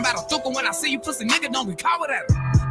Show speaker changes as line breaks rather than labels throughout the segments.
about a thuka when I see you, pussy nigga, don't be caught with that.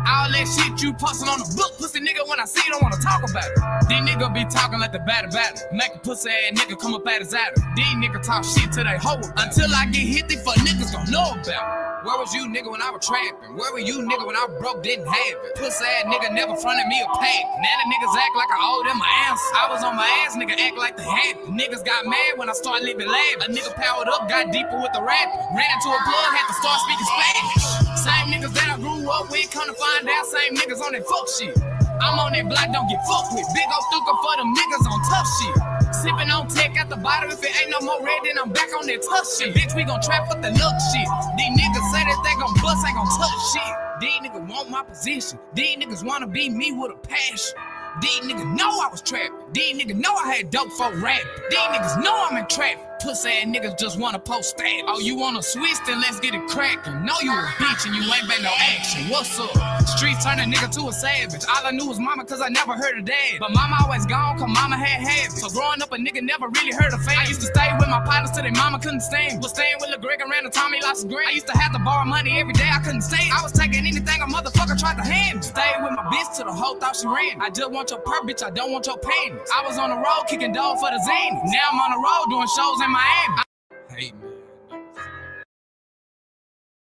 All that shit you posting on the book, pussy nigga, when I see you, don't wanna talk about it. These niggas be talking like the batter. Make a pussy ass nigga come up at his adder. These niggas talk shit to they hoe. Until I get hit, these fuck niggas gon' know about it. Where was you, nigga, when I was trapping? Where were you, nigga, when I broke, didn't have it? Pussy ass nigga never fronted me a pack. Now the niggas act like I owe them my answer. I was on my ass, nigga, act like they had it. Niggas got mad when I started living lab. A nigga powered up, got deeper with the rap. Ran into a plug, had to start speaking Spanish. Same niggas that I grew up with, come to find out, same niggas on that fuck shit. I'm on that block, don't get fucked with. Big ol' thuka for them niggas on tough shit. Sippin' on tech at the bottom. If it ain't no more red, then I'm back on that tough shit. Bitch, we gon' trap for the luck shit. These niggas say that they gon' bust, ain't gon' touch shit. These niggas want my position. These niggas wanna be me with a passion. These niggas know I was trapping. These niggas know I had dope for rap. These niggas know I'm in traffic. Pussy ass niggas just wanna post stab. Oh, you wanna switch? Then let's get it crackin'. Know you a bitch and you ain't been no action. What's up? Streets turn a nigga to a savage. All I knew was mama cause I never heard of dad. But mama always gone cause mama had habits. So growing up a nigga never really heard of fame. I used to stay with my partners till their mama couldn't stand. Was staying with Lil Greg and ran the Tommy lots of green. I used to have to borrow money every day, I couldn't stay. I was taking anything a motherfucker tried to hand me. Stayed with my bitch till the whole thought she ran. I just want your purse, bitch, I don't want your payments. I was on the road kicking dog for the zany. Now I'm on the road doing shows in Miami. Hey, man.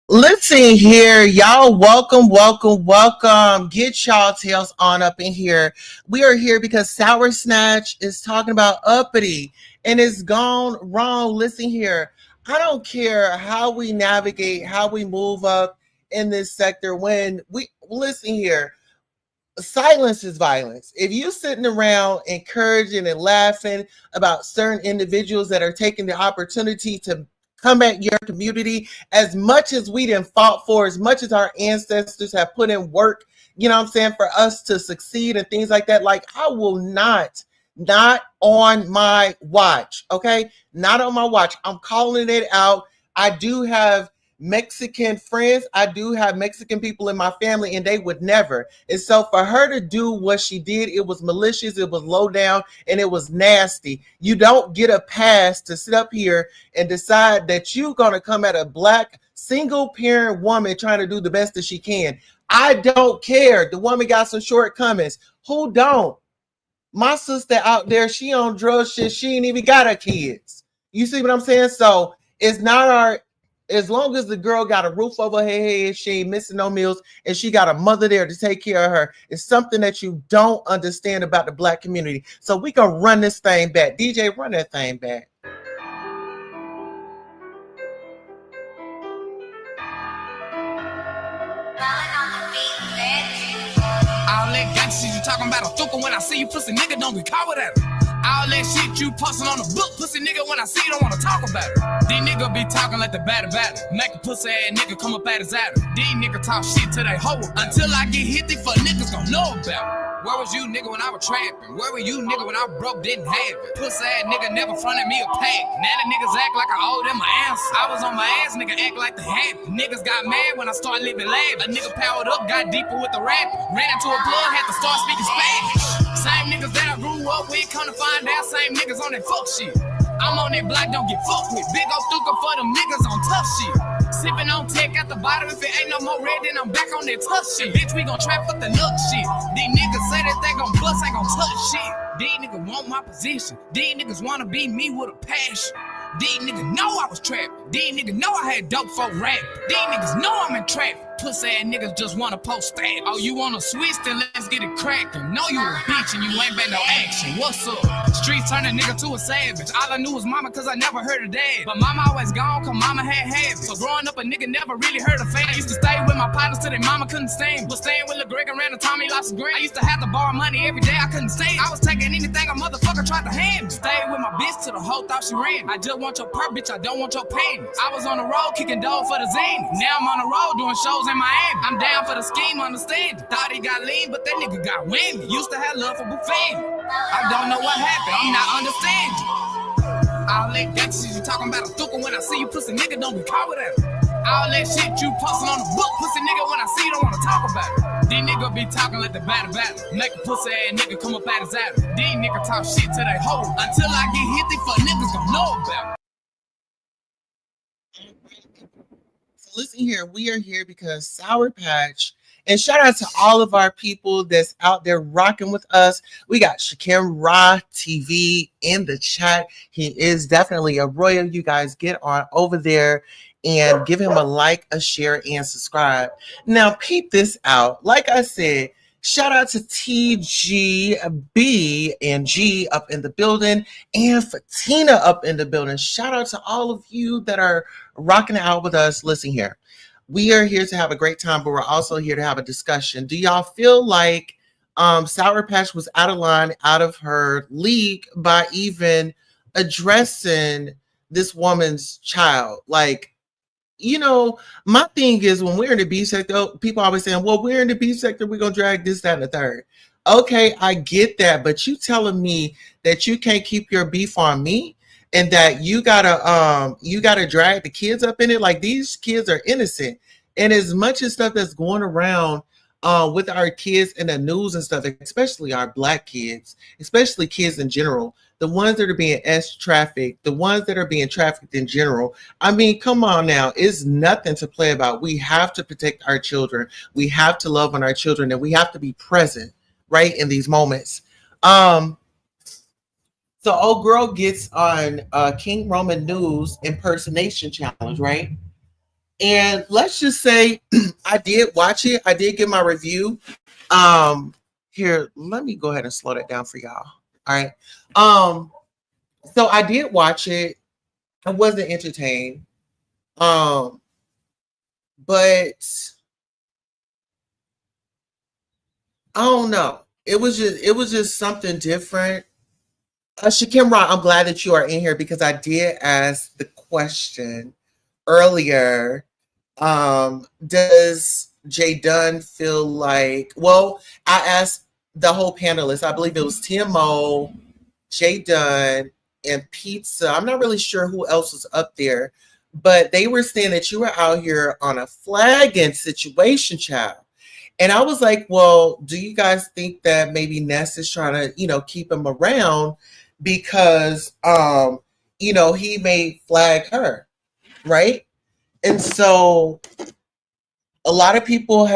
Listen here, y'all. Welcome. Get y'all tails on up in here. We are here because Sour Snatch is talking about Uppity and it's gone wrong. Listen here. I don't care how we navigate, how we move up in this sector. When we listen here, silence is violence. If you sitting around encouraging and laughing about certain individuals that are taking the opportunity to come at your community, as much as we done fought for, as much as our ancestors have put in work, you know what I'm saying, for us to succeed and things like that, like I will not on my watch, okay? Not on my watch. I'm calling it out. I do have Mexican friends. I do have Mexican people in my family and they would never. And so for her to do what she did, it was malicious, it was low down, and it was nasty. You don't get a pass to sit up here and decide that you're going to come at a black single parent woman trying to do the best that she can. I don't care. The woman got some shortcomings. Who don't? My sister out there, she on drug shit. She ain't even got her kids. You see what I'm saying? So it's not our, as long as the girl got a roof over her head, she ain't missing no meals, and she got a mother there to take care of her, it's something that you don't understand about the black community. So we gonna run this thing back. DJ, run that thing back.
All that gangsta shit you talking about a thuka when I see you, pussy nigga, don't be caught with that. All that shit you posting on the book, pussy nigga, when I see you, don't wanna talk about it. These niggas be talking like the batter. Make a pussy ass nigga come up at his adder. These niggas talk shit to they hoe. Until I get hit, these fuck niggas gon' know about it. Where was you, nigga, when I was trapping? Where were you, nigga, when I broke, didn't have it? Pussy ass nigga never fronted me a pack. Now the niggas act like I owe them my answer. I was on my ass, nigga, act like they had it. Niggas got mad when I started living lab. A nigga powered up, got deeper with the rap. Ran into a plug, had to start speaking Spanish. Same niggas that I grew up with, come to find out, same niggas on that fuck shit. I'm on that block, don't get fucked with. Big ol' thuka for them niggas on tough shit. Sippin' on tech at the bottom. If it ain't no more red, then I'm back on that tough shit. Bitch, we gon' trap for the luck shit. These niggas say that they gon' bust, ain't gon' touch shit. These niggas want my position. These niggas wanna be me with a passion. These niggas know I was trapping. These niggas know I had dope for rap. These niggas know I'm in traffic. Pussy ass niggas just wanna post stab. Oh, you wanna switch? Then let's get it crackin'. Know you a bitch and you ain't been no action. What's up? Streets turn a nigga to a savage. All I knew was mama cause I never heard of dad. But mama always gone cause mama had habits. So growing up a nigga never really heard of fame. I used to stay with my partners till their mama couldn't stand. Was staying with Lil Greg and ran the Tommy lots of green. I used to have to borrow money every day, I couldn't stay. I was taking anything a motherfucker tried to hand me. Stayed with my bitch till the whole thought she ran. I just want your purse, bitch, I don't want your payments. I was on the road kicking dog for the zany. Now I'm on the road doing shows in Miami. I'm down for the scheme, understand. Thought he got lean, but that nigga got whammy. Used to have love for buffet. I don't know what happened, I'm not understanding. All that gangsta shit you talking about a thuka when I see you, pussy nigga, don't be caught with that. All that shit you posting on the book, pussy nigga, when I see you, don't wanna talk about it. These niggas be talking like the batter. Make a pussy ass nigga come up at his adder. These niggas talk shit to they hoe. Until I get hit, these fuck niggas gon' know about it.
listen here. We are here because Sour Patch, and shout out to all of our people that's out there rocking with us. We got Shakim Ra TV in the chat. He is definitely a royal. You guys get on over there and give him a like, a share, and subscribe. Now, peep this out. Like I said, shout out to TGB and G up in the building and Fatina up in the building. Shout out to all of you that are rocking out with us. Listen here. We are here to have a great time, but we're also here to have a discussion. Do y'all feel like Sour Patch was out of line, out of her league by even addressing this woman's child? Like, my thing is when we're in the B sector, people always saying, well, we're in the B sector, we're going to drag this, that, and the third. Okay, I get that, but you telling me that you can't keep your beef on me and that you gotta drag the kids up in it? Like, these kids are innocent. And as much as stuff that's going around with our kids in the news and stuff, especially our Black kids, especially kids in general, the ones that are being trafficked, the ones that are being trafficked in general. I mean, come on now. It's nothing to play about. We have to protect our children. We have to love on our children, and we have to be present, right, in these moments. So old girl gets on King Roman News impersonation challenge, right? And let's just say I did watch it. I did give my review. Here, let me go ahead and slow that down for y'all. All right. So I did watch it. I wasn't entertained. But I don't know. It was just something different. Shakim Ra, I'm glad that you are in here because I did ask the question earlier. Does Jay Dunn feel like, well, I asked the whole panelists, I believe it was Timo, Jay Dunn, and Pizza. I'm not really sure who else was up there, but they were saying that you were out here on a flagging situation, child. And I was like, well, do you guys think that maybe Ness is trying to, keep him around because, he may flag her, right? And so a lot of people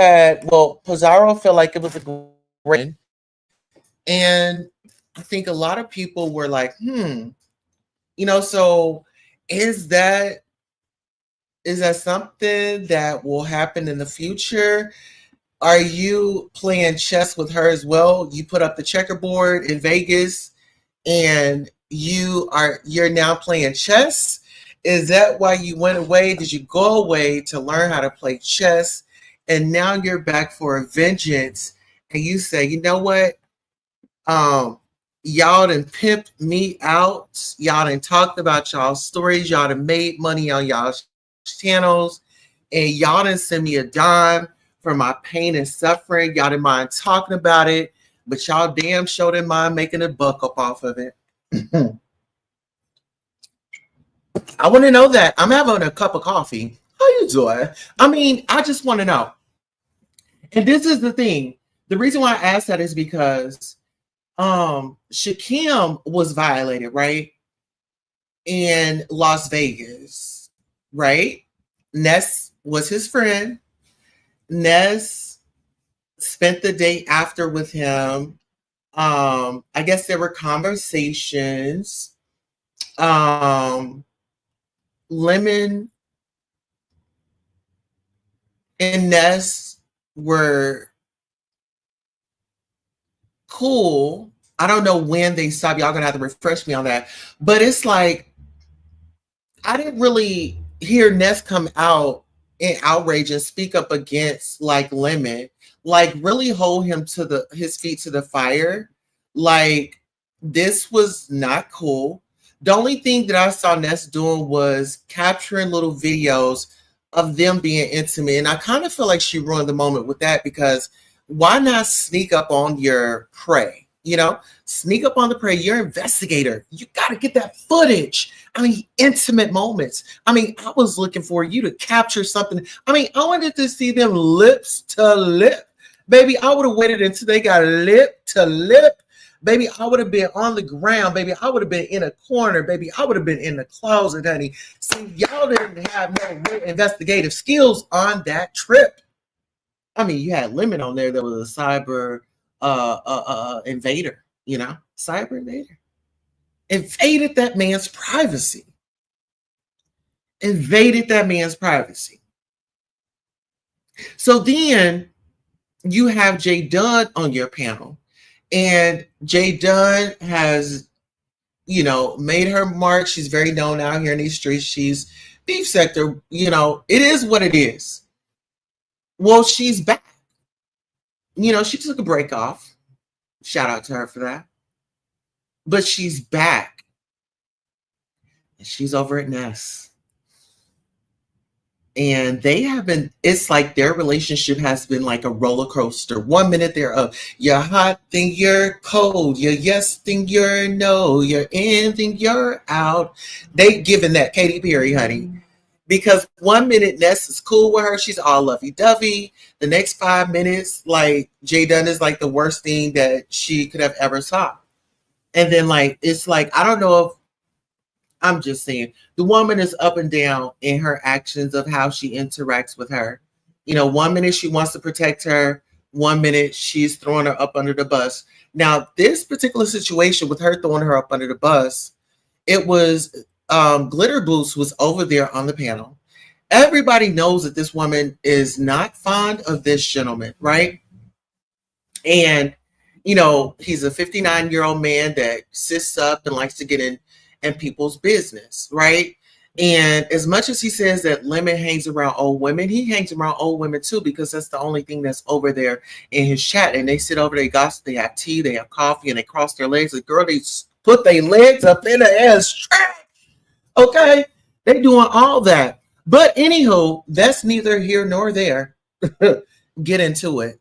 Pizarro felt like it was a great, and I think a lot of people were like, so is that something that will happen in the future? Are you playing chess with her as well? You put up the checkerboard in Vegas and you're now playing chess? Is that why you went away? Did you go away to learn how to play chess? And now you're back for a vengeance and you say, you know what? Y'all done pimped me out. Y'all done talked about y'all's stories. Y'all done made money on y'all's channels. And y'all done send me a dime for my pain and suffering. Y'all didn't mind talking about it, but y'all damn sure didn't mind making a buck up off of it. I want to know that. I'm having a cup of coffee. How you doing? I mean, I just want to know. And this is the thing. The reason why I asked that is because Shakim was violated, right? In Las Vegas, right? Ness was his friend. Ness spent the day after with him. I guess there were conversations. Lemon and Ness were cool. I don't know when they stopped. Y'all gonna have to refresh me on that. But it's like I didn't really hear Ness come out in outrage and speak up against like Lemon, like really hold him to his feet to the fire. Like this was not cool. The only thing that I saw Ness doing was capturing little videos of them being intimate. And I kind of feel like she ruined the moment with that because why not sneak up on your prey? Sneak up on the prey. You're an investigator. You got to get that footage. I mean, intimate moments. I mean, I was looking for you to capture something. I mean, I wanted to see them lips to lip. Baby, I would have waited until they got lip to lip Baby, I would have been on the ground. Baby, I would have been in a corner. Baby, I would have been in the closet, honey. See, y'all didn't have no investigative skills on that trip. I mean, you had Lemon on there that was a cyber invader, cyber invader. Invaded that man's privacy. Invaded that man's privacy. So then you have Jay Dunn on your panel, and Jay Dunn has, made her mark. She's very known out here in these streets. She's beef sector. It is what it is. Well, she's back. She took a break off. Shout out to her for that. But she's back. And she's over at Ness. And they have been, it's like their relationship has been like a roller coaster. 1 minute they're up, you're hot, then you're cold, you're yes, then you're no, you're in, then you're out. They giving that Katy Perry, honey. Because 1 minute Ness is cool with her, she's all lovey-dovey. The next 5 minutes, like, Jay Dunn is like the worst thing that she could have ever saw. And then, like, it's like, I don't know if, I'm just saying, the woman is up and down in her actions of how she interacts with her. 1 minute she wants to protect her, 1 minute she's throwing her up under the bus. Now, this particular situation with her throwing her up under the bus, it was Glitter Boots was over there on the panel. Everybody knows that this woman is not fond of this gentleman, right? And, he's a 59-year-old man that sits up and likes to get in people's business, right? And as much as he says that Lemon hangs around old women, he hangs around old women too, because that's the only thing that's over there in his chat. And they sit over, they gossip, they have tea, they have coffee, and they cross their legs. The girl, they put their legs up in the air stretch. Okay? They doing all that. But anywho, that's neither here nor there. Get into it.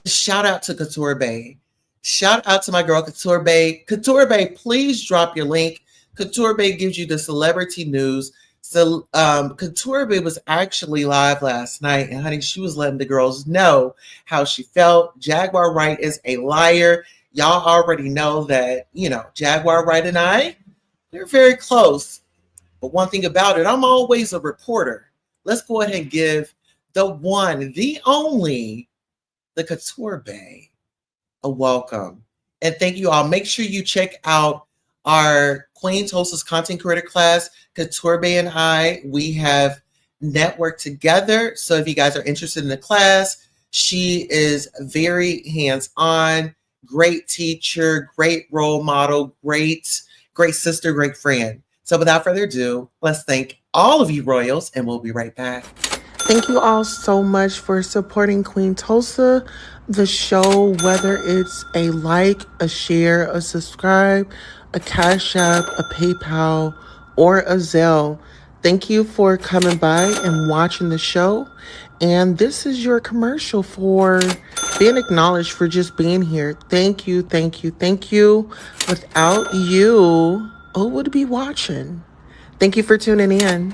Shout out to Couture Bay. Shout out to my girl, Couture Bay. Couture Bay, please drop your link. Couture Bay gives you the celebrity news. So Couture Bay was actually live last night, and honey, she was letting the girls know how she felt. Jaguar Wright is a liar. Y'all already know that, Jaguar Wright and I, we're very close. But one thing about it, I'm always a reporter. Let's go ahead and give the one, the only, the Couture Bay a welcome. And thank you all. Make sure you check out our Queen's Hostess content creator class. Couture Bay and I, we have networked together. So if you guys are interested in the class, she is very hands-on, great teacher, great role model, great sister, great friend. So without further ado, let's thank all of you royals, and we'll be right back. Thank you all so much for supporting Queen Tulsa, the show, whether it's a like, a share, a subscribe, a Cash App, a PayPal, or a Zelle. Thank you for coming by and watching the show. And this is your commercial for being acknowledged for just being here. Thank you, thank you, thank you. Without you, who would be watching? Thank you for tuning in.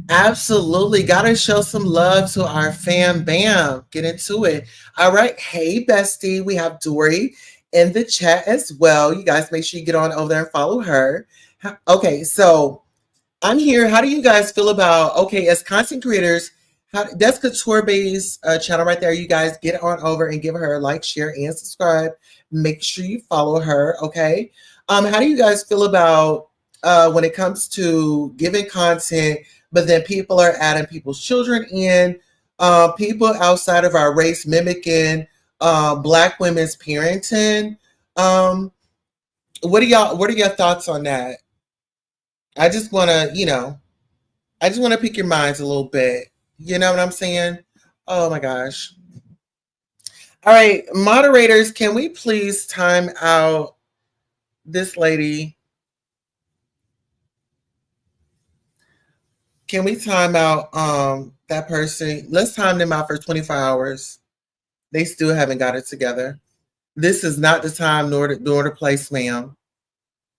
Absolutely. Gotta show some love to our fam bam. Get into it. All right. Hey, bestie. We have Dory in the chat as well. You guys make sure you get on over there and follow her. Okay, so I'm here. How do you guys feel about, as content creators, that's Couture Bay's channel right there. You guys get on over and give her a like, share, and subscribe. Make sure you follow her, okay? How do you guys feel about when it comes to giving content, but then people are adding people's children in, people outside of our race mimicking Black women's parenting? What are your thoughts on that? I just want to pick your minds a little bit. You know what I'm saying? Oh my gosh. All right, moderators, can we please time out this lady? Can we time out that person? Let's time them out for 24 hours. They still haven't got it together. This is not the time nor the place, ma'am.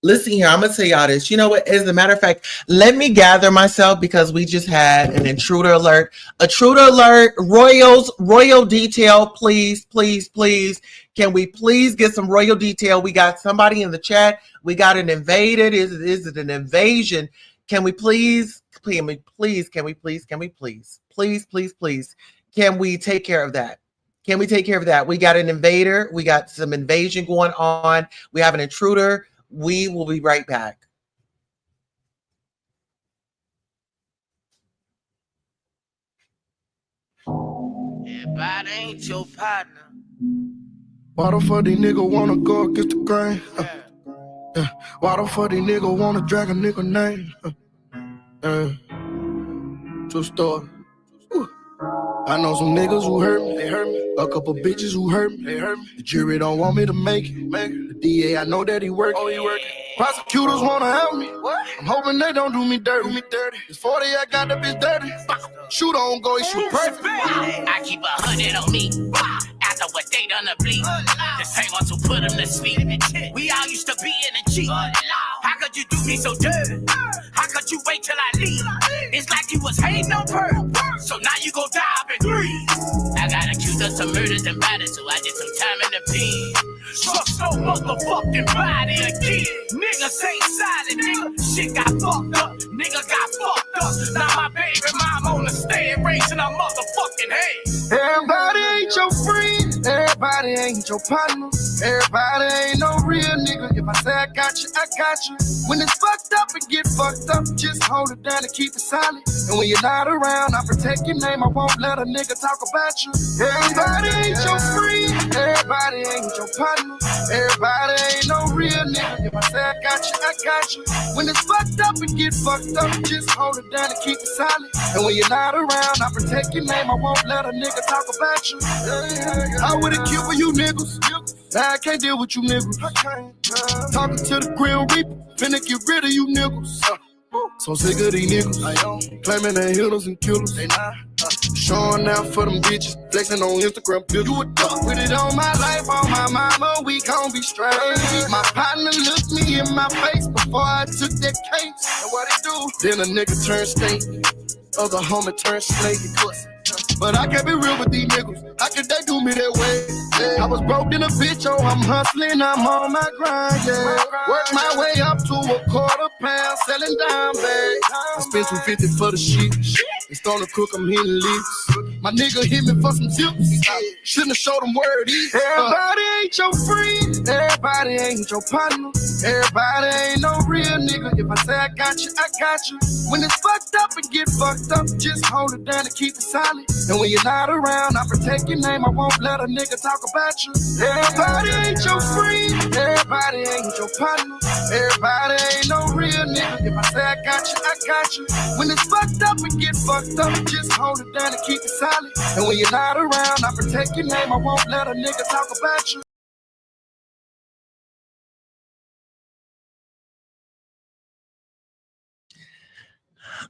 Listen here, I'm gonna tell y'all this. You know what? As a matter of fact, let me gather myself because we just had an intruder alert. Intruder alert, royal detail, please, please, please. Can we please get some royal detail? We got somebody in the chat. We got an invaded. Is it an invasion? Can we please, please, can we take care of that? Can we take care of that? We got an invader. We got some invasion going on. We have an intruder. We will be right back.
Everybody ain't your partner.
Why the fuck these niggas wanna go against the grain? Why the fuck these niggas wanna drag a nigga name? True story. I know some niggas who hurt me, they hurt me. A couple bitches who hurt me, they hurt me. The jury don't want me to make it. The DA, I know that he working. Oh, he working. Prosecutors wanna help me. What? I'm hoping they don't do me dirty. It's 40, I got the bitch dirty. Shoot on go, he shoot perfect.
I keep 100 on me. After what they done to bleed. The same ones who put them to sleep. We all used to be in the G. How could you do me so dirty? How could you wait till I leave? It's like you was hating on her. So now you gon' die up and breathe. I got accused of some murders and batters, so I did some time in the pen. Fuck so motherfucking body again. Niggas ain't silent, nigga. Shit got fucked up. Nigga got fucked up. Now my baby mom on the stand raising her motherfucking head.
Everybody ain't your friend. Everybody ain't your partner. Everybody ain't no real nigga. If I say I got you, I got you. When it's fucked up and get fucked up, just hold it down and keep it silent. And when you're not around, I protect your name. I won't let a nigga talk about you. Everybody ain't your friend. Everybody ain't your partner. Everybody ain't no real nigga. If I say I got you, I got you. When it's fucked up and get fucked up, just hold it down and keep it silent. And when you're not around, I protect your name. I won't let a nigga talk about you. I would've killed for you niggas. Now I can't deal with you niggas. Talking to the Grim Reaper, finna get rid of you niggas. So sick of these niggas, claiming they hitters and killers. They not showing out for them bitches, flexing on Instagram. You a dog with it on my life, on my mama, we gon' be straight. My partner looked me in my face before I took that case. And what he do? Then a nigga turned state, other homie turned slave. But I can't be real with these niggas. How could they do me that way? I was broke in a bitch, oh, I'm hustling, I'm on my grind, yeah. Work my way up to a £1/4, selling dime bags. I spent $250 for the shit. It's gonna cook, I'm hitting lips. My nigga hit me for some tips. Shouldn't have showed him where it is. Everybody ain't your friend. Everybody ain't your partner. Everybody ain't no real nigga. If I say I got you, I got you. When it's fucked up and get fucked up, just hold it down and keep it silent. And when you're not around, I protect your name. I won't let a nigga talk about you. Everybody ain't your friend. Everybody ain't your partner. Everybody ain't no real nigga. If I say I got you, I got you. When it's fucked up and get fucked up, just hold it down and keep it silent. And when you're not around, I protect your name. I won't let a nigga talk about you.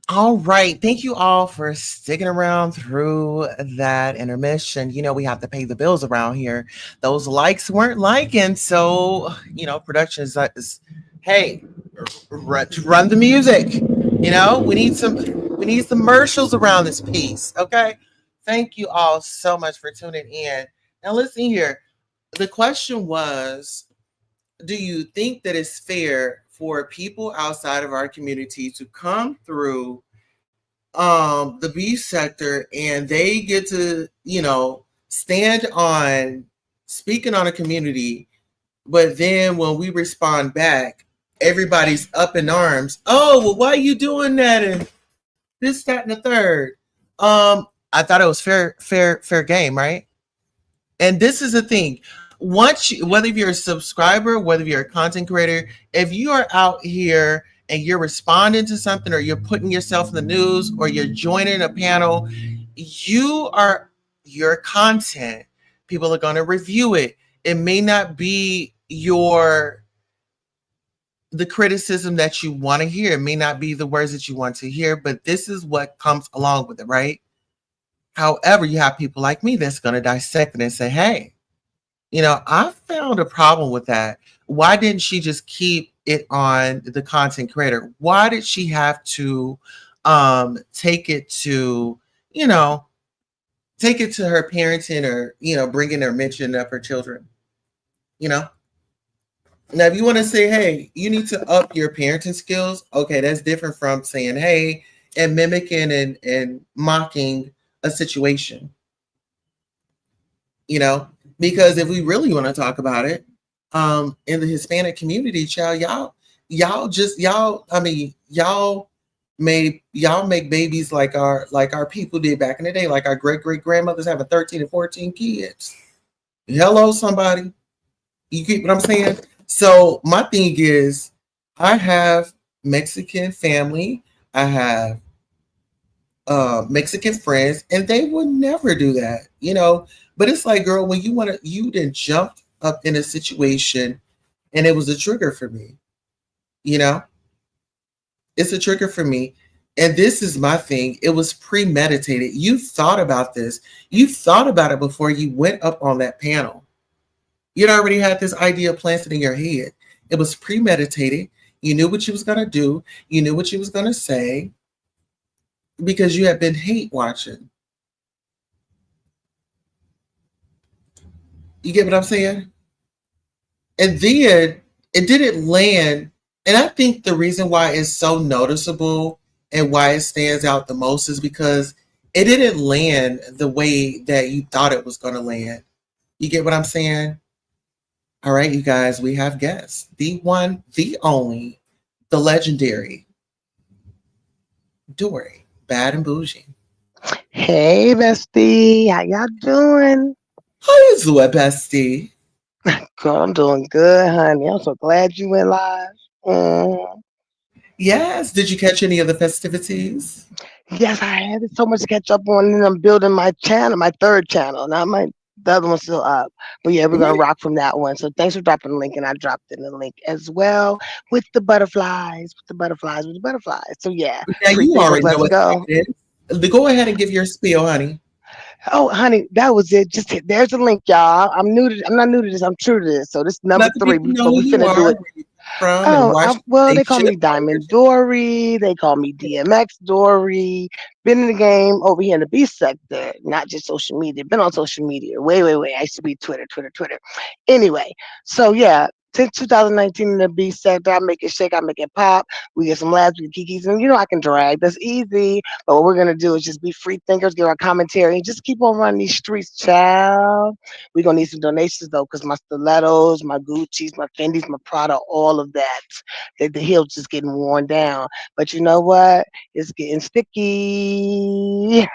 All right. Thank you all for sticking around through that intermission. You know, we have to pay the bills around here. Those likes weren't liking. So, you know, production is hey, run the music. You know, we need some commercials around this piece. Okay. Thank you all so much for tuning in. Now listen here. The question was, do you think that it's fair for people outside of our community to come through the beef sector and they get to, you know, stand on speaking on a community, but then when we respond back, everybody's up in arms. Oh, well, why are you doing that? And this, that, and the third. I thought it was fair game, right? And this is the thing. Once you, whether you're a subscriber, whether you're a content creator, if you are out here and you're responding to something or you're putting yourself in the news or you're joining a panel, your content. People are going to review it. It may not be the criticism that you want to hear. It may not be the words that you want to hear, but this is what comes along with it, right? However, you have people like me that's going to dissect it and say, hey, you know, I found a problem with that. Why didn't she just keep it on the content creator? Why did she have to take it to, you know, take it to her parenting, or, you know, bringing or mention of her children? You know, now if you want to say, hey, you need to up your parenting skills, okay, that's different from saying, hey, and mimicking and mocking a situation. You know, because if we really want to talk about it, in the Hispanic community, child, I mean, y'all make babies like our people did back in the day, like our great grandmothers having 13 and 14 kids. Hello, somebody. You get what I'm saying? So my thing is, I have Mexican family, I have Mexican friends, and they would never do that, you know. But it's like, girl, when you didn't jump up in a situation, and it was a trigger for me, you know. It's a trigger for me. And this is my thing. It was premeditated. You thought about this. You thought about it before you went up on that panel. You'd already had this idea planted in your head. It was premeditated. You knew what you was going to do. You knew what you was going to say, because you had been hate watching. You get what I'm saying? And then it didn't land. And I think the reason why it's so noticeable and why it stands out the most is because it didn't land the way that you thought it was going to land. You get what I'm saying? All right, you guys, we have guests. The one, the only, the legendary Dory, Bad and Bougie.
Hey, bestie. How y'all doing?
How you doing, bestie?
Girl, I'm doing good, honey. I'm so glad you went live. Mm.
Yes. Did you catch any of the festivities?
Yes, I had so much to catch up on, and I'm building my channel, my third channel. Not my The other one's still up. But yeah, we're gonna rock from that one. So thanks for dropping the link, and I dropped in the link as well with the butterflies, with the butterflies. So yeah,
Now
free
you
thinkers,
already know
let's
what's
go.
happening. Go ahead and give your spiel, honey.
Oh, honey, that was it. Just hit, there's the link, y'all. I'm not new to this. I'm true to this. So this is number
Let the
three.
people know
But
who
we
you
finna do
are,
it.
where you from, and
Oh,
why
well,
they
they call
should
me
follow your
Diamond Dory. They call me DMX Dory. Been in the game over here in the B sector, not just social media. Been on social media. Way. I used to be Twitter. Anyway, so yeah, since 2019 in the B sector, I make it shake, I make it pop. We get some laughs, we get kikis, and I can drag. That's easy. But what we're gonna do is just be free thinkers, give our commentary, and just keep on running these streets, child. We're gonna need some donations though, because my stilettos, my Gucci's, my Fendi's, my Prada, all of that. The heel's just getting worn down. But you know what? It's getting sticky.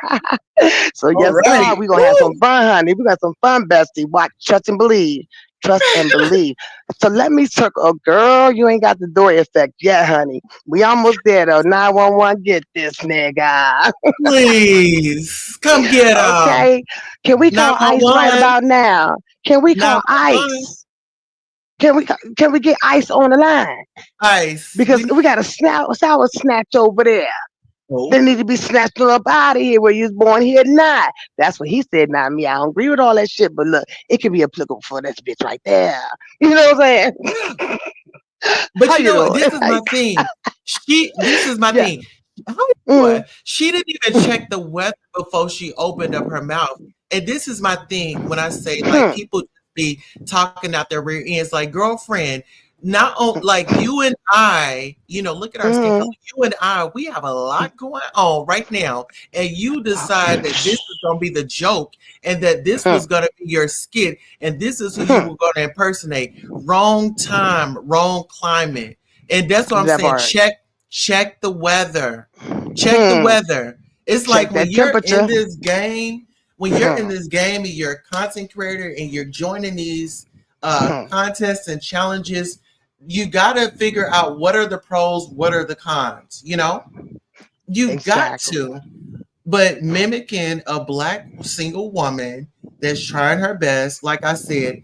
So
All
yes,
right.
God, we're gonna have
Woo!
some fun, honey. We got some fun, bestie. Watch, trust and believe. Trust and believe. So let me circle. Oh, girl, you ain't got the Dory effect yet, honey. We almost there though. 911, get this nigga.
Please come get them.
Okay. Can we call ICE right
911.
about now? Can we call
911.
ICE? Can we get ICE on the line?
Ice.
Because
We
we got a sour snatch over there.
know.
They need to be snatched up out of here where you was born here not. That's what he said, not me. I don't agree with all that shit, but look, it could be applicable for this bitch right there. You know what I'm saying?
Yeah.
How
But you
you
know what?
doing?
This is my thing. This is my
Yeah.
thing. How you
Mm.
doing? She didn't even check the weather before she opened up her mouth. And this is my thing when I say, like,
Hmm.
people just be talking out their rear ends, like, girlfriend, not on, like, you and I, look at our skin color.
Mm.
You and I, we have a lot going on right now. And you decide that this is going to be the joke, and that this
Hmm.
was going to be your skit, and this is who you
Hmm.
were going to impersonate. Wrong time, wrong climate. And that's what I'm
That
saying.
part.
Check the weather. Check the
Hmm.
weather. It's
Check
like
that temperature.
when you're in
Hmm.
this game and you're a content creator and you're joining these
Hmm.
contests and challenges, you got to figure out what are the pros, what are the cons. You got
Exactly.
to. But mimicking a black single woman that's trying her best, like I said,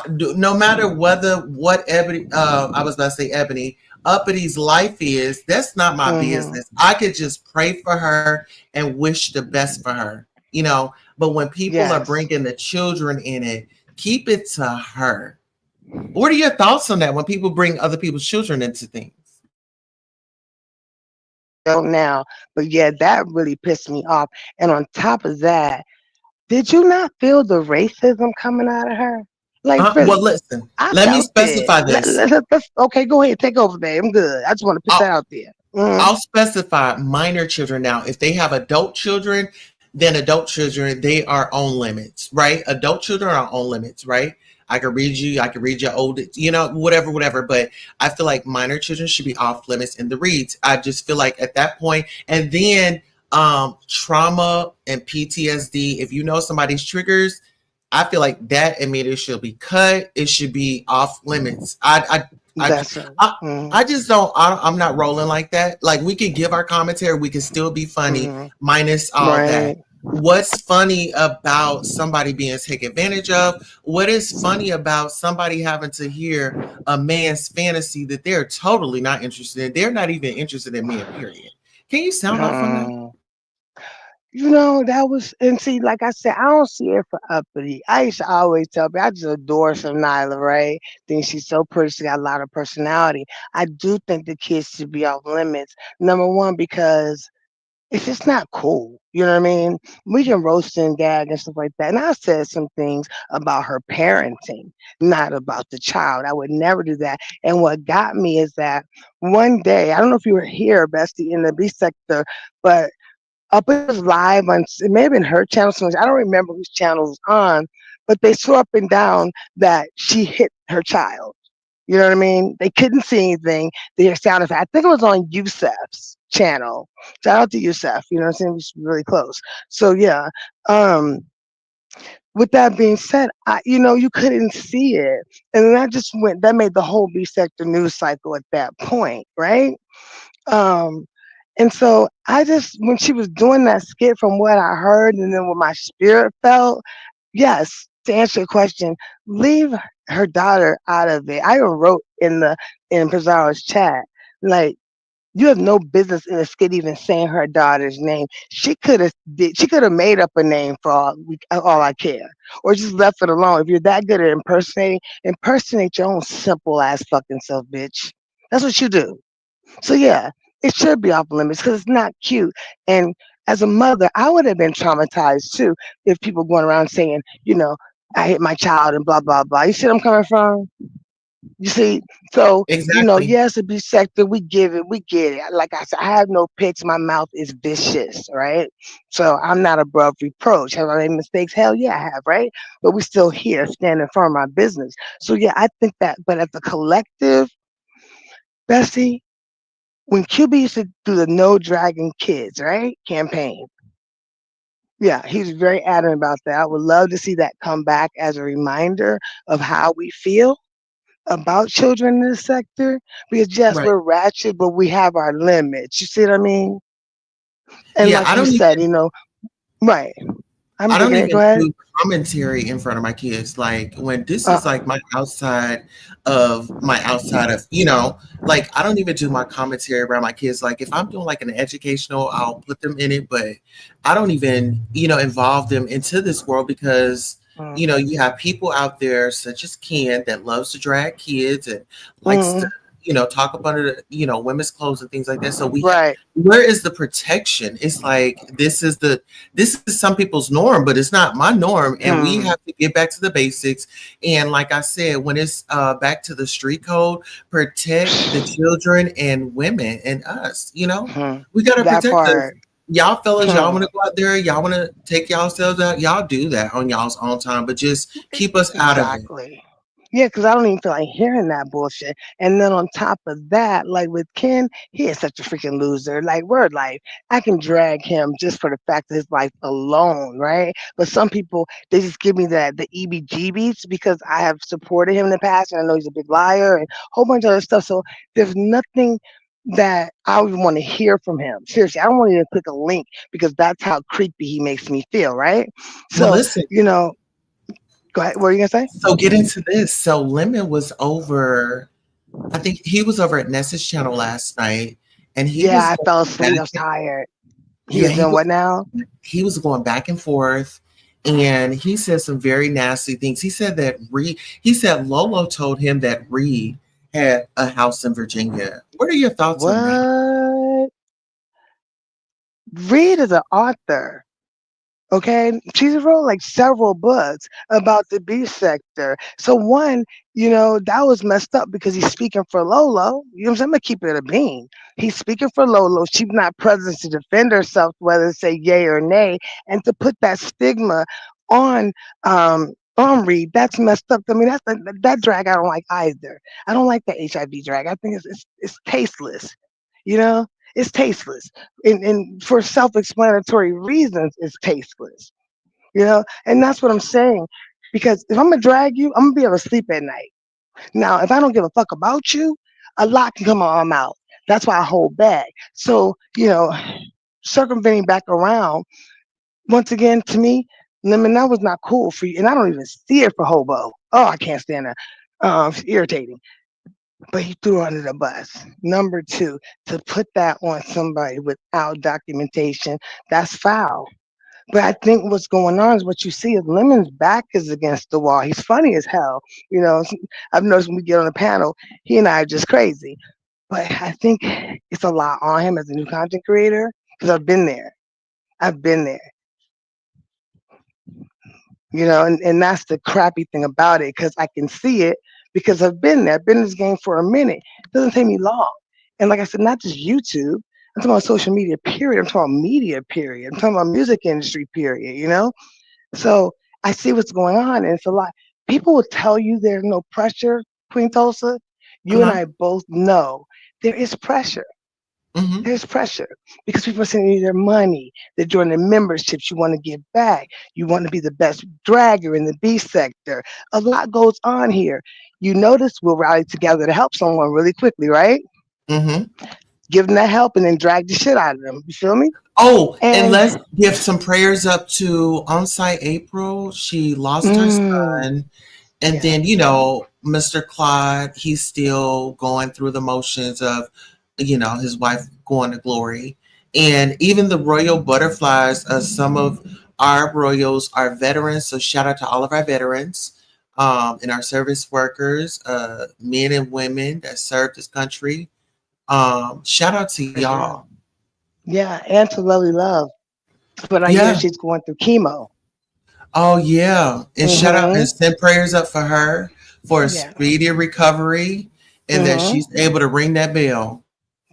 no matter what Ebony, I was about to say Ebony, Uppity's life is, that's not my
Hmm.
business. I could just pray for her and wish the best for her. But when people are
Yes.
bringing the children in it, keep it to her. What are your thoughts on that when people bring other people's children into things?
Don't now, but yeah, that really pissed me off. And on top of that, did you not feel the racism coming out of her? Like
Well,
really,
listen,
I
let me
felt it.
specify this.
Okay, go ahead, take over, babe. I'm good. I just want to put that
I'll,
out there. Mm-hmm.
I'll specify minor children now. If they have adult children, then adult children, they are on limits, right? Adult children are on limits, right? I can read your old, whatever, whatever. But I feel like minor children should be off limits in the reads. I just feel like at that point, and then trauma and PTSD, if you know somebody's triggers, I feel like that immediately should be cut. It should be off limits. I,
That's right.
I,
Mm-hmm.
I just don't. I'm not rolling like that. Like we can give our commentary, we can still be funny,
Mm-hmm.
minus all
Right.
that. What's funny about somebody being taken advantage of? What is funny about somebody having to hear a man's fantasy that they're totally not interested in? They're not even interested in men. Period. Can you sound off on that?
Mm. That was, and see, like I said, I don't see it for uppity. I used to always tell people, I just adore some Nyla, right? Think she's so pretty, she got a lot of personality. I do think the kids should be off limits. Number one, because it's just not cool. You know what I mean? We can roast and gag and stuff like that. And I said some things about her parenting, not about the child. I would never do that. And what got me is that one day, I don't know if you were here, Bestie, in the B sector, but up it was live on, it may have been her channel. So I don't remember whose channel it was on, but they swore up and down that she hit her child. You know what I mean? They couldn't see anything. They hear sound effect. I think it was on Yusef's channel. Shout out to Yusef. You know what I'm saying? He's really close. So yeah. Um, with that being said, you couldn't see it. And then that made the whole B sector news cycle at that point, right? Um, and so when she was doing that skit, from what I heard and then what my spirit felt, yes, to answer your question, leave her daughter out of it. I even wrote in Pizarro's chat, like, you have no business in a skit even saying her daughter's name. She could have made up a name for all I care, or just left it alone. If you're that good at impersonating, impersonate your own simple ass fucking self, bitch. That's what you do. So yeah, it should be off limits because it's not cute. And as a mother, I would have been traumatized too if people going around saying, I hit my child and blah blah blah. You see what I'm coming from? You see, so
Exactly.
yes, it be sector. We get it. Like I said, I have no picks. My mouth is vicious, right? So I'm not above reproach. Have I made mistakes? Hell yeah, I have, right? But we still here, standing firm on my business. So yeah, I think that. But as a collective, Bessie, when QB used to do the No Dragon Kids, right, campaign, yeah, he's very adamant about that. I would love to see that come back as a reminder of how we feel about children in this sector. Because yes,
Right.
we're ratchet, but we have our limits. You see what I mean? And
Yeah.
like you said, right. I'm
I don't
digging it. Go
even
ahead.
do commentary in front of my kids. Like when this is
Uh,
like my outside of, like I don't even do my commentary around my kids. Like if I'm doing like an educational, I'll put them in it, but I don't even, involve them into this world because,
mm,
you have people out there such as Ken that loves to drag kids and likes to,
mm,
talk up under the, women's clothes and things like that. So
right.
where is the protection? It's like this is some people's norm, but it's not my norm. And we
Hmm.
have to get back to the basics. And like I said, when it's back to the street code, protect the children and women and us,
Hmm.
we got to
That
protect us.
part.
Y'all fellas, y'all
Hmm.
want to go out there, y'all want to take yourselves out, y'all do that on y'all's own time, but just keep us out of it.
Exactly. Yeah, because I don't even feel like hearing that bullshit. And then on top of that, like with Ken, he is such a freaking loser. Like, word life, I can drag him just for the fact of his life alone, right? But some people, they just give me the EBGBs because I have supported him in the past and I know he's a big liar and a whole bunch of other stuff. So there's nothing that I would want to hear from him. Seriously, I don't want to even click a link because that's how creepy he makes me feel, right?
Well,
So,
listen,
go ahead. What were you going to say?
so get into this. So Lemon was over, I think he was over at Nessa's channel last night, and he
Yeah,
was
I
going
fell
back.
asleep. I was tired. He
Yeah,
was doing what now?
he was going back and forth, and he said some very nasty things. He said that he said Lolo told him that Reed had a house in Virginia. What are your thoughts on that?
What? Reed is an author. Okay, she's wrote like several books about the beef sector. So one, that was messed up because he's speaking for Lolo. You know what I'm saying? I'm gonna keep it a bean. He's speaking for Lolo. She's not present to defend herself, whether to say yay or nay, and to put that stigma on Reed. That's messed up. I mean, that drag I don't like either. I don't like the HIV drag. I think it's tasteless. You know, it's tasteless, and for self-explanatory reasons, it's tasteless. And that's what I'm saying. Because if I'm gonna drag you, I'm gonna be able to sleep at night. Now, if I don't give a fuck about you, a lot can come out of my mouth. That's why I hold back. So, circumventing back around once again to me, Lemon, that was not cool for you, and I don't even see it for Hobo. Oh, I can't stand that. It's irritating. But he threw her under the bus. Number two, to put that on somebody without documentation, that's foul. But I think what's going on is what you see is Lemon's back is against the wall. He's funny as hell. I've noticed when we get on the panel, he and I are just crazy. But I think it's a lot on him as a new content creator because I've been there. I've been there. And that's the crappy thing about it because I can see it because I've been there. I've been in this game for a minute. It doesn't take me long. And like I said, not just YouTube. I'm talking about social media, period. I'm talking about media, period. I'm talking about music industry, period. So I see what's going on, and it's a lot. People will tell you there's no pressure, Queen Tulsa. You and
Uh-huh.
I both know there is pressure.
Mm-hmm.
There's pressure because people are sending you their money. They're doing their memberships. You want to give back. You want to be the best dragger in the B sector. A lot goes on here. You notice we'll rally together to help someone really quickly, right?
Mm-hmm.
Give them that help and then drag the shit out of them. You feel me?
Oh, and
And
let's give some prayers up to On-Site April. She lost her
mm,
son. And
yeah,
then, Mr. Claude, he's still going through the motions of, his wife going to glory. And even the royal butterflies, some of our royals are veterans. So shout out to all of our veterans and our service workers, men and women that served this country. Shout out to
for sure.
y'all.
Yeah, and to Lovely Love. But I hear
Yeah.
she's going through chemo.
Oh, yeah. And shout out
Mm-hmm.
and send prayers up for her for a
Yeah.
speedy recovery and that
Mm-hmm.
she's able to ring that bell.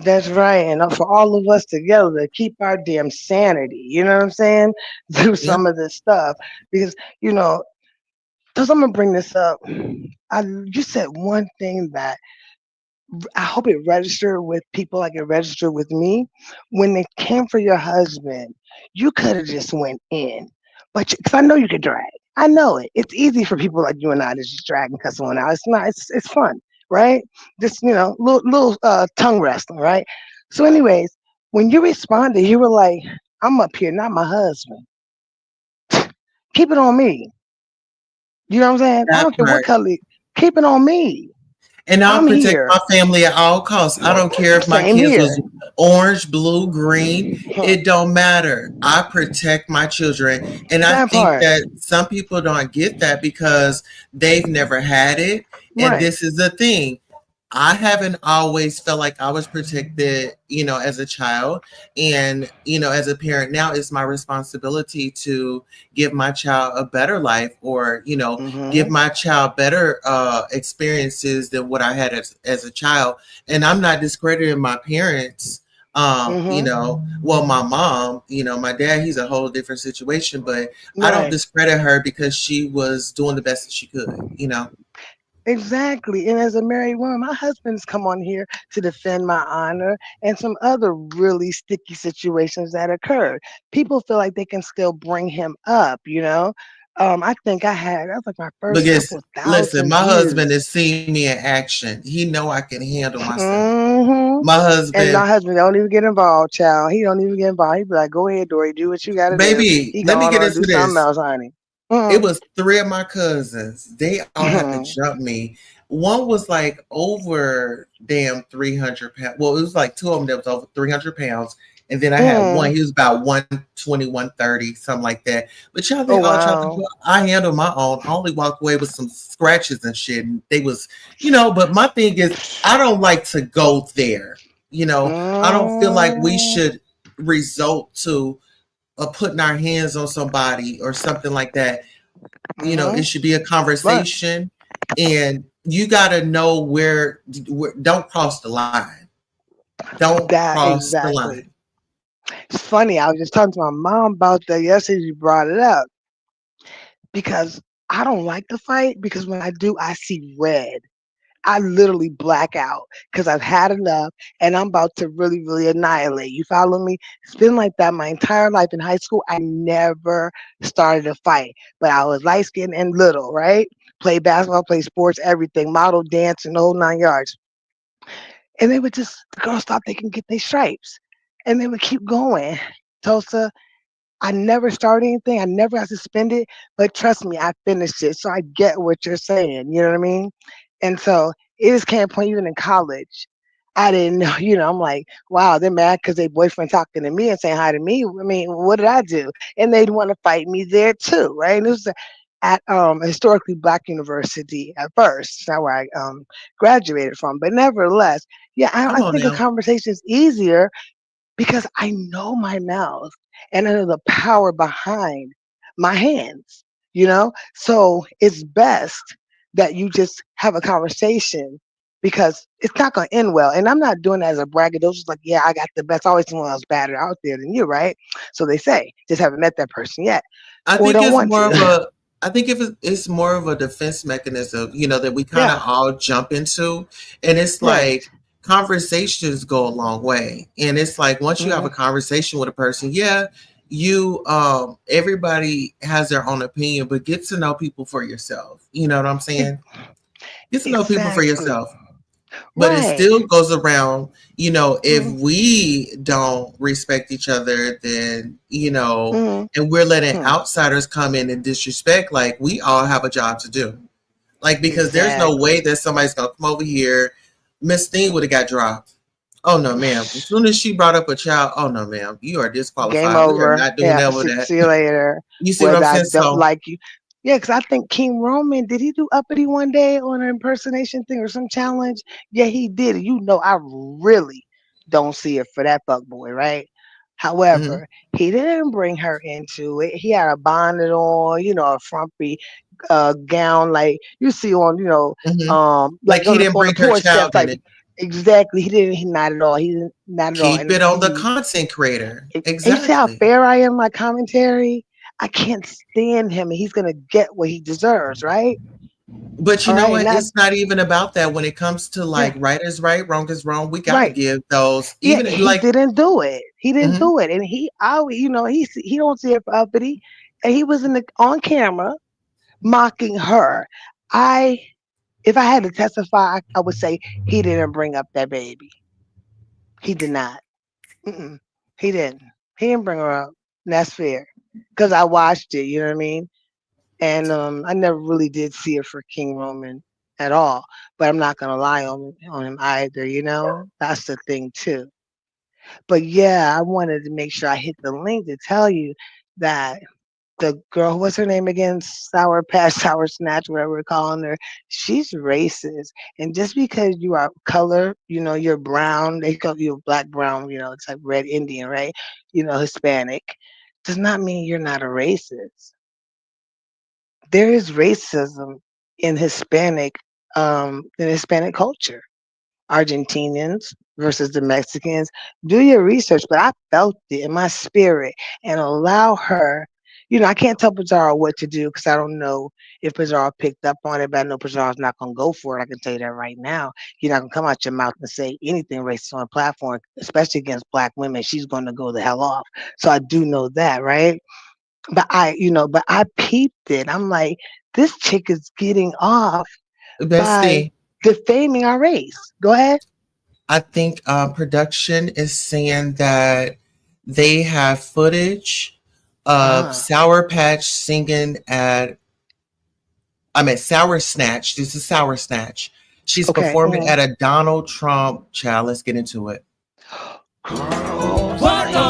That's right. And for all of us together to keep our damn sanity, you know what I'm saying? Through
Yeah.
some of this stuff. Because, because I'm gonna bring this up. You said one thing that I hope it registered with people like it registered with me. When they came for your husband, you could have just went in. But because I know you can drag. I know it. It's easy for people like you and I to just drag and cuss someone out. It's not, it's fun, right? Just, little tongue wrestling, right? So, anyways, when you responded, you were like, I'm up here, not my husband. Keep it on me. You know what I'm saying? I
That
don't care what
part.
color. Keep it on me.
And I'll
I'm
protect
here.
my family at all costs. I don't care if my
Same
kids was
here.
orange, blue, green. It don't matter. I protect my children. And I
That
think
part.
that some people don't get that because they've never had it. And
Right.
this is the thing. I haven't always felt like I was protected, as a child. And, as a parent now, it's my responsibility to give my child a better life or, give
Mm-hmm.
my child better experiences than what I had as a child. And I'm not discrediting my parents.
Mm-hmm.
Well, my mom, my dad, he's a whole different situation, but I don't
Right.
discredit her because she was doing the best that she could.
Exactly. And as a married woman, my husband's come on here to defend my honor and some other really sticky situations that occurred. People feel like they can still bring him up. I think that was like my first
Because
couple
listen,
thousand
my husband
views.
has seen me in action. He know I can handle myself.
Hmm.
My
And
husband,
my husband don't even get involved, child. He don't even get involved. He be like, "Go ahead, Dory, do what you got to do."
baby,
He
let me
going
get
on do
into
something
this.
else, honey.
It
Mm-hmm.
was three of my cousins. They all had to jump me. One was like over damn 300 pounds. Well, it was like two of them that was over 300 pounds. And then I had one, he was about 120, 130, something like that. But y'all, they
Oh
all tried to
wow.
do, I handled my own. I only walked away with some scratches and shit. And they was, but my thing is, I don't like to go there. I don't feel like we
Mm,
should result to putting our hands on somebody or something like that.
mm-hmm.
It should be a
Right.
conversation, and you got to know where, don't cross the line. Don't
That
cross the
exactly.
line.
It's funny. I was just talking to my mom about that yesterday. You brought it up because I don't like to fight because when I do, I see red. I literally black out because I've had enough and I'm about to really, really annihilate. You follow me? It's been like that my entire life. In high school, I never started a fight, but I was light skinned and little, right? Play basketball, play sports, everything, model, dance, and the whole 9 yards. And they would just, the girls thought they can get their stripes and they would keep going. Tulsa, I never started anything. I never got suspended, but trust me, I finished it. So I get what you're saying. You know what I mean? And so it just came a point even in college. I didn't know, I'm like, wow, they're mad because their boyfriend talking to me and saying hi to me. I mean, what did I do? And they'd want to fight me there too, right? And it was at a historically black university at first. It's not where I graduated from, but nevertheless, yeah,
Come
I
on
think a
now.
conversation is easier because I know my mouth and I know the power behind my hands, So it's best that you just have a conversation because it's not going to end well. And I'm not doing that as a braggadocio, like, yeah, I got the best. I always someone else better out there than you, right? So they say, just haven't met that person yet
I
or
think
don't
it's
want
more of
to.
a I think if it's more of a defense mechanism, that we kind of
Yeah,
all jump into, and it's
right.
like conversations go a long way, and it's like once you have
Hmm.
a conversation with a person, yeah, you everybody has their own opinion, but get to know people for yourself. You know what I'm saying? Get to know people for
Exactly.
yourself. But it
Right.
still goes around, if
Mm-hmm.
we don't respect each other, then,
Mm-hmm.
and we're letting outsiders come in and disrespect, like we all have a job to do. Like, because there's no way
Exactly.
that somebody's going to come over here. Miss Thing would have got dropped. Oh, no, ma'am. As soon as she brought up a child, oh, no, ma'am. You are
Game
disqualified. We are
over.
not doing
Yeah,
that with
see
that.
you later.
You see what I'm
Whether I
saying?
don't
So,
like you. Yeah, because I think King Roman, did he do Uppity one day on an impersonation thing or some challenge? Yeah, he did. I really don't see it for that fuck boy, right?
mhm,
However, he didn't bring her into it. He had a bonnet on, a frumpy gown like you see on,
mhm. Like
like
he
on the
didn't
on the
bring her
porch steps,
child in
like
it.
exactly. He not at all. He didn't not at all.
Keep
And
it on the
he
content creator.
you see how
Exactly.
fair I am in my commentary? I can't stand him and he's gonna get what he deserves, right?
But you
All
know
right, and
what?
that
It's not even about that. When it comes to like
yeah,
right is right, wrong is wrong, we got to
right.
give those.
Yeah,
Even
he
like,
didn't do it. He didn't
mhm.
do it. And he don't see it for uppity. And he was on camera mocking her. I if I had to testify, I would say he didn't bring up that baby. He did not. Mm-mm. He didn't. He didn't bring her up. And that's fair. Because I watched it, you know what I mean? And I never really did see it for King Roman at all. But I'm not gonna lie on him either, That's the thing too. But yeah, I wanted to make sure I hit the link to tell you that the girl, what's her name again? Sour Patch, Sour Snatch, whatever we're calling her. She's racist, and just because you are color, you're brown. They call you black brown. It's like red Indian, right? Hispanic, does not mean you're not a racist. There is racism in Hispanic culture. Argentinians versus the Mexicans. Do your research, but I felt it in my spirit and allow her. I can't tell Pizarro what to do because I don't know if Pizarro picked up on it, but I know Pizarro's not going to go for it. I can tell you that right now. You're not going to come out your mouth and say anything racist on a platform, especially against black women. She's going to go the hell off. So I do know that, right? But I peeped it. I'm like, this chick is getting off by
Bestie,
defaming our race. Go ahead.
I think production is saying that they have footage of
Ah,
Sour Patch singing Sour Snatch. This is Sour Snatch. She's
okay.
performing at a Donald Trump child. Let's get into it.
Girl,
What the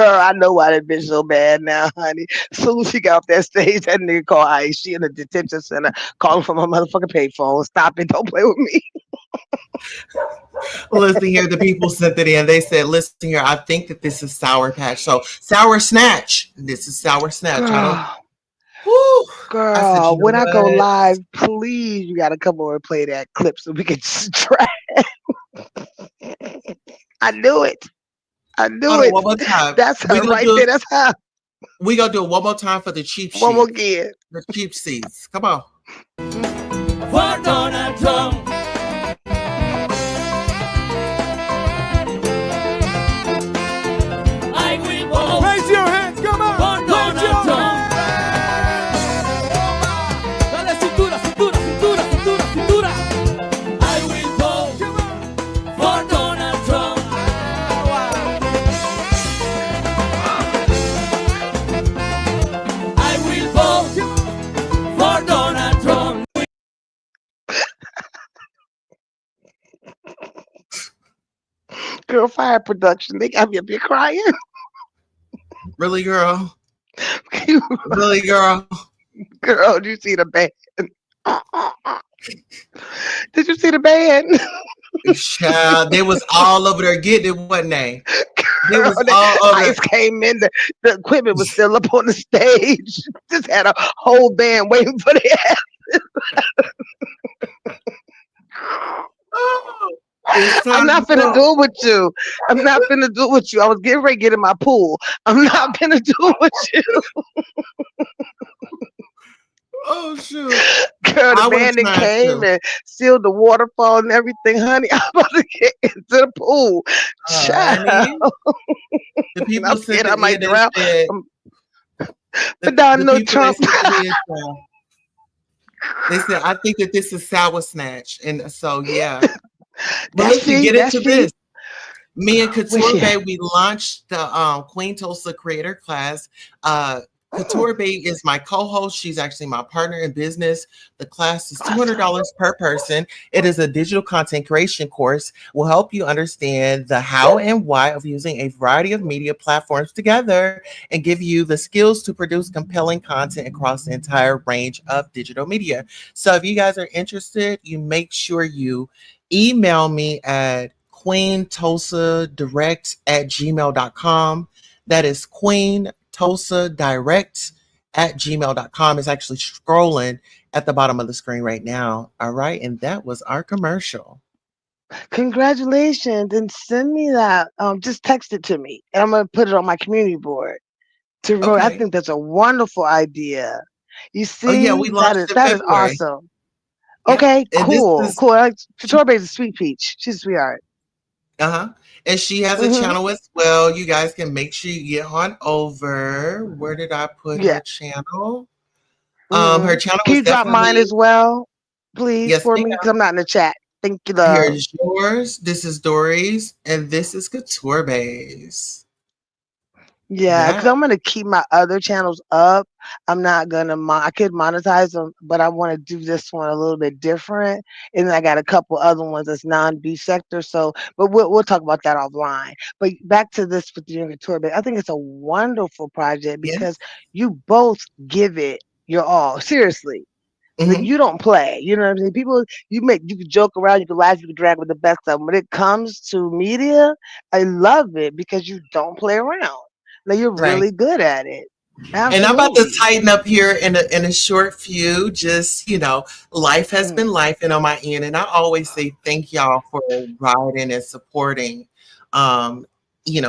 Girl, I know why that bitch so bad now, honey. As soon as she got off that stage, that nigga called Ice. She in the detention center calling from her motherfucking payphone. Stop it. Don't play with me.
Listen here, the people sent it in. They said, listen here, I think that this is Sour Patch. So Sour Snatch. This is Sour Snatch. I don't.
Girl,
Whew. I said,
girl,
you know
when I go
what?
live, please, you gotta come over and play that clip so we can try. I knew it. I knew
Hold on,
it.
one more time.
That's
We
her
gonna
right
do
there.
it.
That's her.
We gonna do it one more time for the cheap
One more
sheets.
again.
The cheap seats. Come on.
For Donald Trump. I will vote.
Raise your hands, come on.
For Donald Trump. Dale cintura, cintura, cintura, cintura, cintura. I will vote for Donald Trump. I will vote for Donald Trump.
Girl, fire production. They got me up here crying.
Really, girl? Really, girl?
Girl, did you see the band? Did you see the band?
Child, they was all over there getting it, wasn't they? They
Girl,
was all over
Ice came in. The equipment was still up on the stage. Just had a whole band waiting for the
It's
I'm
time
not
to
finna
go.
do it with you. I'm not finna do it with you. I was getting ready to get in my pool. I'm not finna do it with you.
Oh, shoot.
Girl, the
I was
band that
trying
came
to.
and sealed the waterfall and everything, honey. I'm about to get into the pool. Child,
Honey, the
I'm
people sent
scared I
it in.
might
They
drown.
said,
But Don
the
no
people they
Trump.
sent it in. They said, I think that this is Sour Snatch. And so, yeah. But
That's
listen,
she.
get
That's
into
she.
this. Me and
Where
Couture
she
Bay,
at?
we launched the Queen Tulsa Creator Class.
Oh,
Couture Bay is my co-host. She's actually my partner in business. The class is
awesome.
$200 per person. It is a digital content creation course. Will help you understand the how and why of using a variety of media platforms together and give you the skills to produce compelling content across the entire range of digital media. So if you guys are interested, you make sure you email me at queentulsadirect@gmail.com. That is queentulsadirect@gmail.com. It's actually scrolling at the bottom of the screen right now. All right. And that was our commercial.
Congratulations. And send me that. Just text it to me. And I'm gonna put it on my community board. I
Okay.
think that's a wonderful idea. You
Oh, yeah.
see,
We launched in
that is
February.
awesome.
Yeah.
Okay,
And this
cool,
is,
cool. I like Torbe is a sweet peach. She's a sweetheart.
uh-huh. And she has a
Mm-hmm.
channel as well. You guys can make sure you get on over. Where did I put
Yeah.
her channel?
Mm-hmm.
Her channel
Can
is
you drop mine
definitely,
as well, please,
yes,
for
ma'am.
me? Because I'm not in the chat. Thank you, love.
Here's yours. This is Dory's, and this is Couture Base.
Yeah, because
Yeah.
I'm gonna keep my other channels up. I'm not gonna. I could monetize them, but I want to do this one a little bit different. And then I got a couple other ones that's non-B sector. So, but we'll talk about that offline. But back to this with the Younger Tour, but I think it's a wonderful project
Yeah.
because you both give it your all. Seriously. Like
Hmm.
you don't play, you know what I'm saying? People, you can joke around, you can laugh, you can drag with the best of them. When it comes to media, I love it because you don't play around. Like you're
Right.
really good at it.
And I'm about to
Absolutely.
tighten up here in a short few. Just, life has been
Mm,
life and on my end. And I always say thank y'all for riding and supporting. Um,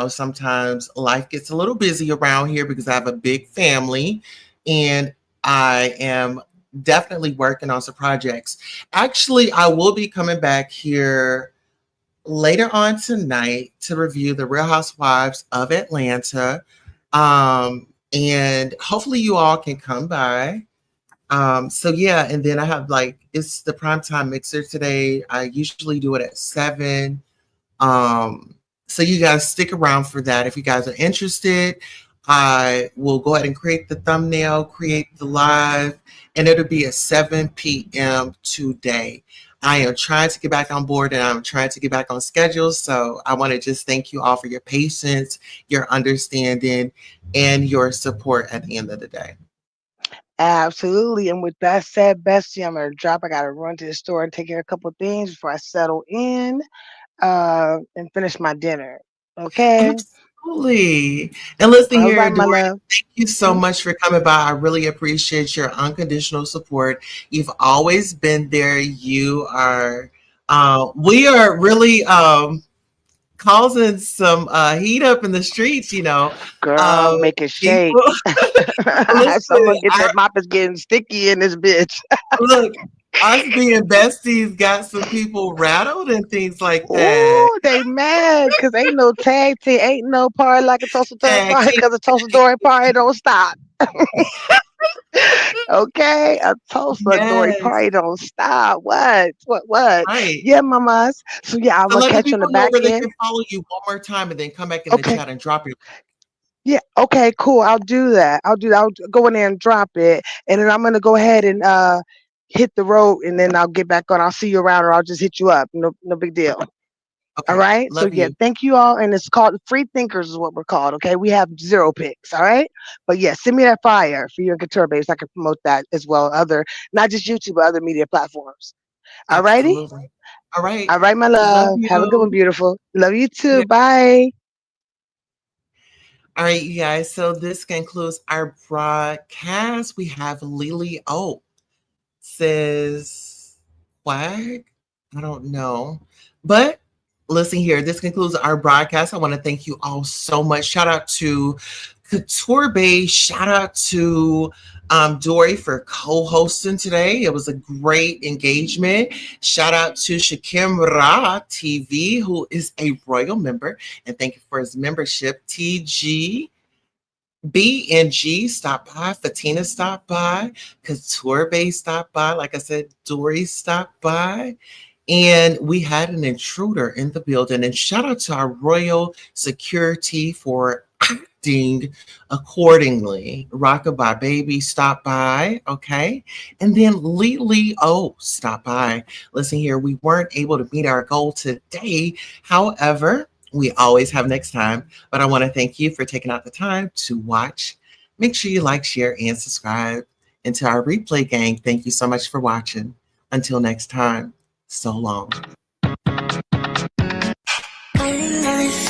sometimes life gets a little busy around here because I have a big family and I am definitely working on some projects. Actually, I will be coming back here later on tonight to review The Real Housewives of Atlanta. And hopefully you all can come by. So yeah, and then I have it's the primetime mixer today. I usually do it at 7. So you guys stick around for that. If you guys are interested, I will go ahead and create the thumbnail, create the live, and it'll be at 7 p.m. today. I am trying to get back on board and I'm trying to get back on schedule. So I want to just thank you all for your patience, your understanding, and your support at the end of the day.
Absolutely. And with that said, Bestie, I'm gonna drop. I gotta run to the store and take care of a couple of things before I settle in and finish my dinner. Okay.
Absolutely. And listen
All
here,
right, my
Dory,
love.
thank you so much for coming by. I really appreciate your unconditional support. You've always been there. You are, we are really causing some heat up in the streets, you know.
Girl, make it shake.
People, listen,
Someone get that mop is getting sticky in this bitch.
look, us being besties got some people rattled and things like that.
Ooh, they mad because ain't no tag team, ain't no party like a Tulsa Dory
Tag
party
team.
because a Tulsa Dory party don't stop. Okay, a Tulsa Dory
Yes,
party don't stop. What? What?
right.
Yeah, mamas. So yeah, I'm
So
gonna
let the
catch you on the
people know
back
where they
end.
can follow you one more time and then come back in the
Okay.
chat and drop your.
Yeah. Okay. Cool. I'll do that. I'll do that. I'll go in there and drop it, and then I'm gonna go ahead and hit the road, and then I'll get back on. I'll see you around, or I'll just hit you up. No big deal. All
Okay.
right. So
Love
yeah,
you.
thank you all, and it's called Free Thinkers is what we're called. Okay. We have 0 picks. All right. But yeah, send me that flyer for you and Couture Babes. I can promote that as well. Other, not just YouTube, but other media platforms. All righty.
Absolutely. All right.
All right, my
Love
love. Have a good one,
you.
beautiful. Love you too.
Yeah.
Bye.
All right, you guys. So this concludes our broadcast. We have Lily O says Quag. I don't know. But listen here, this concludes our broadcast. I want to thank you all so much. Shout out to Couture Bay. Shout out to Dory for co-hosting today. It was a great engagement. Shout out to Shakim Ra TV, who is a royal member, and thank you for his membership. TG BNG stopped by, Fatina stopped by, Couture Bay stopped by, like I said, Dory stopped by, and we had an intruder in the building. And shout out to our royal security for acting accordingly. Rockabye Baby stopped by, okay? And then Lily O stopped by. Listen here, we weren't able to meet our goal today. However, we always have next time. But I want to thank you for taking out the time to watch. Make sure you like, share, and subscribe. And to our replay gang, thank you so much for watching. Until next time, so long.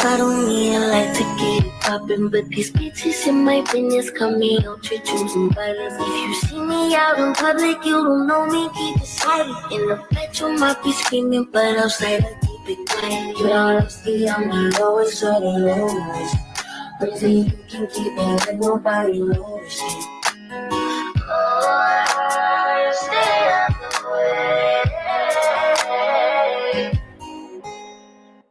I don't need like to get it poppin', but these bitches in my business come me out to choosing violence. If you see me out in public, you don't know me, keep it silent. In the bedroom, might be screaming, but outside I keep it quiet. You don't see I'm the lowest of the lowest. Crazy, you can keep it like nobody knows it. Oh, stay out the way.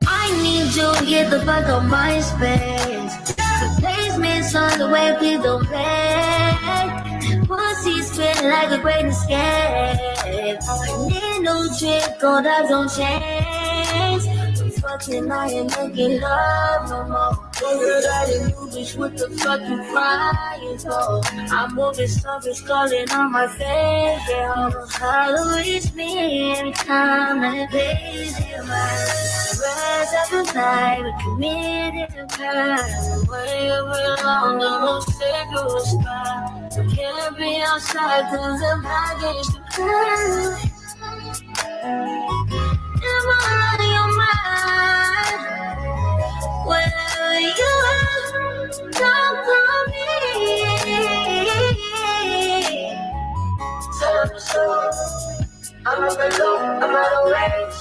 I need you to get the fuck on my space. Replacement's on the way, please don't play. Pussy's feeling like a great escape. I need no trick, gold eyes don't change. I'm fucking, I ain't making love no more. Figured out a new bitch, what the fuck you crying for? I'm moving stuff, it's calling on my face. Yeah, almost how to reach me every time I place you rise up at night, we committed a crime. Way belong, no sacred spot. I can't be outside, cause I'm not getting to cry. Am I on your mind? Wherever you are, don't call me. I'm on the loop, I'm out of range.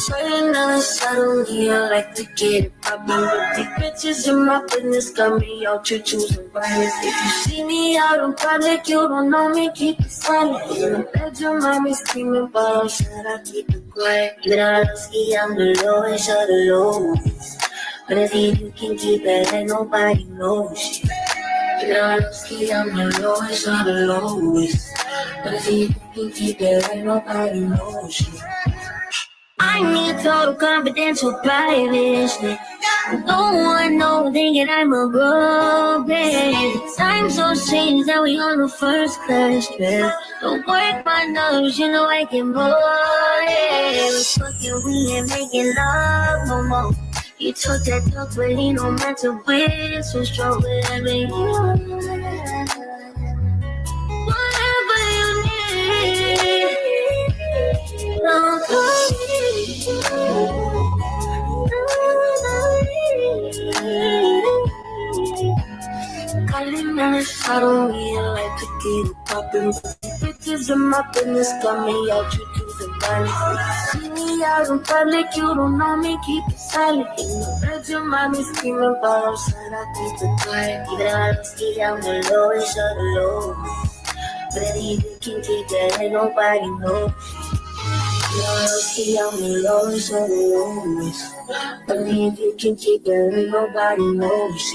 Burning on the saddle, yeah, I like to get it poppin'. But these bitches in my business got me out to choosing violence. If you see me out in public, you don't know me, keep it silent. In the bedroom, I'm screaming, but outside I keep it quiet. You know, see, I'm the lowest of the lowest. But if you can keep it, ain't nobody knows. You know, see, I'm the lowest of the lowest. But if you can keep it, ain't nobody knows. I need total confidential privacy. No one knows thinking I'm a robot.
Time so changed that we on the first class trip. Don't work my nerves, you know I get more. Yeah, we fucking, we ain't making love no more. You took that talk, but he no matter with, so strong with me. Whatever you need, don't call me. Calling us, I don't really like to get it poppin'. Bitches in my business, got me out, you do the money. See me out in public, you don't know me, keep it silent. In the bedroom, mommy screaming about outside, I keep it quiet. Even I don't stay on the low, it's all the low. But if you can keep that, ain't nobody knows. You don't stay on the low, it's all the low. But if you can keep that, ain't nobody knows.